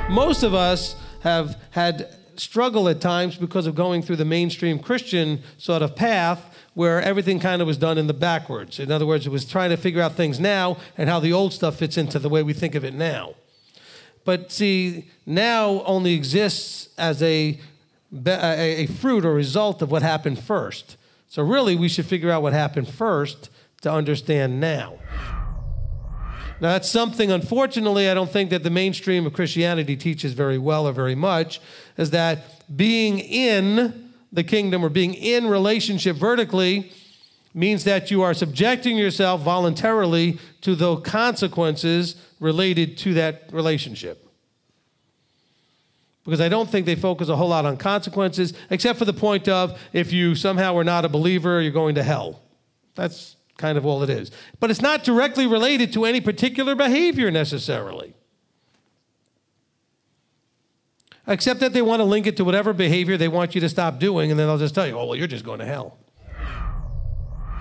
Most of us have had struggle at times because of going through the mainstream Christian sort of path where everything kind of was done in the backwards. In other words, it was trying to figure out things now and how the old stuff fits into the way we think of it now. But see, now only exists as a fruit or result of what happened first. So really, we should figure out what happened first to understand now. Now, that's something, unfortunately, I don't think that the mainstream of Christianity teaches very well or very much, is that being in the kingdom or being in relationship vertically means that you are subjecting yourself voluntarily to the consequences related to that relationship. Because I don't think they focus a whole lot on consequences, except for the point of if you somehow are not a believer, you're going to hell. That's kind of all it is. But it's not directly related to any particular behavior necessarily. Except that they want to link it to whatever behavior they want you to stop doing, and then they'll just tell you, oh, well, you're just going to hell.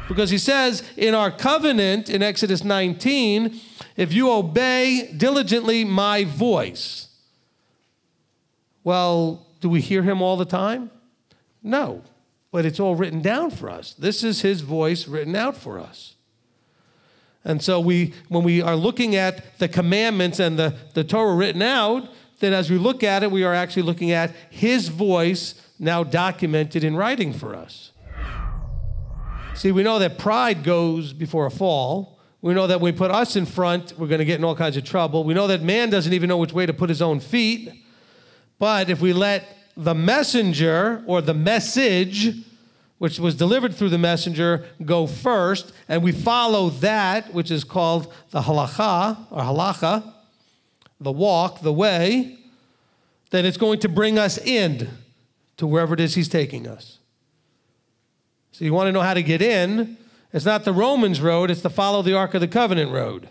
Because he says in our covenant in Exodus 19, if you obey diligently my voice. Well, do we hear him all the time? No. But it's all written down for us. This is his voice written out for us. And so when we are looking at the commandments and the Torah written out, then as we look at it, we are actually looking at his voice now documented in writing for us. See, we know that pride goes before a fall. We know that when we put us in front, we're going to get in all kinds of trouble. We know that man doesn't even know which way to put his own feet. But if we let the messenger or the message, which was delivered through the messenger, go first, and we follow that, which is called the halacha, the walk, the way, then it's going to bring us in to wherever it is he's taking us. So you want to know how to get in, it's not the Romans road, it's the follow the Ark of the Covenant road.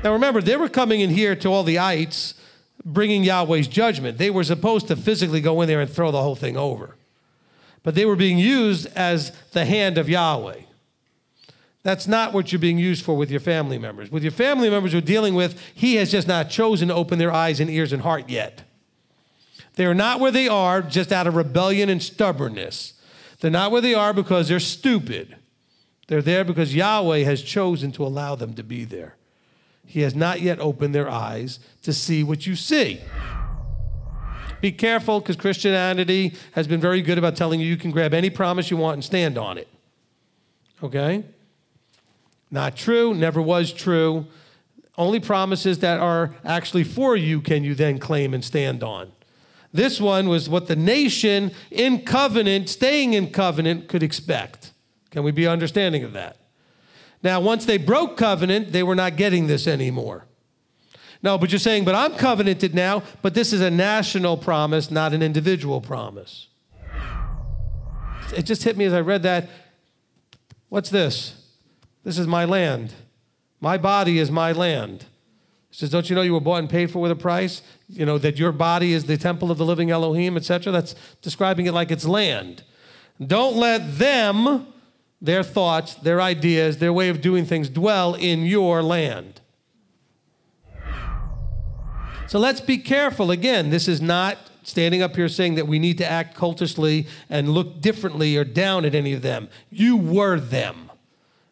Now remember, they were coming in here to all the ites, bringing Yahweh's judgment. They were supposed to physically go in there and throw the whole thing over. But they were being used as the hand of Yahweh. That's not what you're being used for with your family members. With your family members you're dealing with, he has just not chosen to open their eyes and ears and heart yet. They're not where they are just out of rebellion and stubbornness. They're not where they are because they're stupid. They're there because Yahweh has chosen to allow them to be there. He has not yet opened their eyes to see what you see. Be careful, because Christianity has been very good about telling you you can grab any promise you want and stand on it. Okay? Not true, never was true. Only promises that are actually for you can you then claim and stand on. This one was what the nation in covenant, staying in covenant, could expect. Can we be understanding of that? Now, once they broke covenant, they were not getting this anymore. No, but you're saying, but I'm covenanted now, but this is a national promise, not an individual promise. It just hit me as I read that. What's this? This is my land. My body is my land. It says, don't you know you were bought and paid for with a price? You know, that your body is the temple of the living Elohim, etc. That's describing it like it's land. Don't let them, their thoughts, their ideas, their way of doing things dwell in your land. So let's be careful. Again, this is not standing up here saying that we need to act cultishly and look differently or down at any of them. You were them.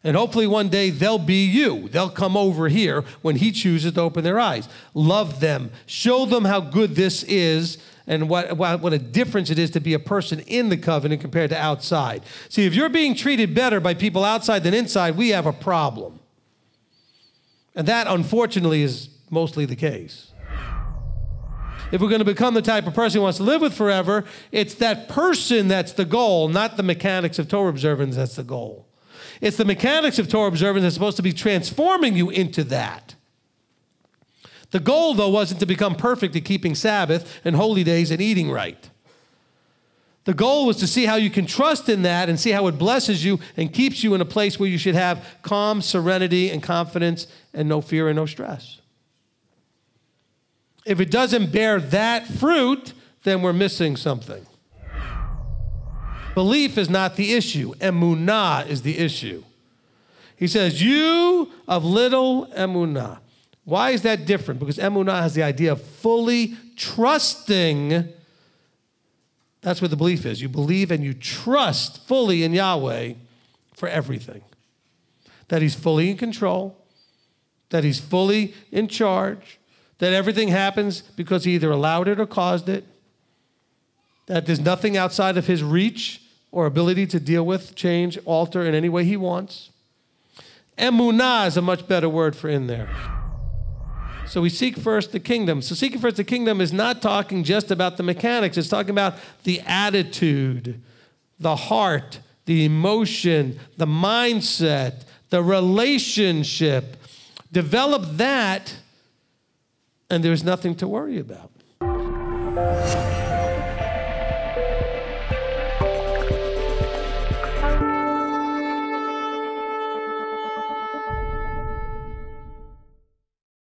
And hopefully one day they'll be you. They'll come over here when he chooses to open their eyes. Love them. Show them how good this is and what a difference it is to be a person in the covenant compared to outside. See, if you're being treated better by people outside than inside, we have a problem. And that, unfortunately, is mostly the case. If we're going to become the type of person who wants to live with forever, it's that person that's the goal, not the mechanics of Torah observance that's the goal. It's the mechanics of Torah observance that's supposed to be transforming you into that. The goal, though, wasn't to become perfect at keeping Sabbath and holy days and eating right. The goal was to see how you can trust in that and see how it blesses you and keeps you in a place where you should have calm, serenity, and confidence and no fear and no stress. If it doesn't bear that fruit, then we're missing something. Belief is not the issue. Emunah is the issue. He says, you of little emunah. Why is that different? Because emunah has the idea of fully trusting. That's what the belief is. You believe and you trust fully in Yahweh for everything. That he's fully in control, that he's fully in charge, that everything happens because he either allowed it or caused it, that there's nothing outside of his reach or ability to deal with, change, alter in any way he wants. Emunah is a much better word for in there. So we seek first the kingdom. So seeking first the kingdom is not talking just about the mechanics. It's talking about the attitude, the heart, the emotion, the mindset, the relationship. Develop that, and there's nothing to worry about.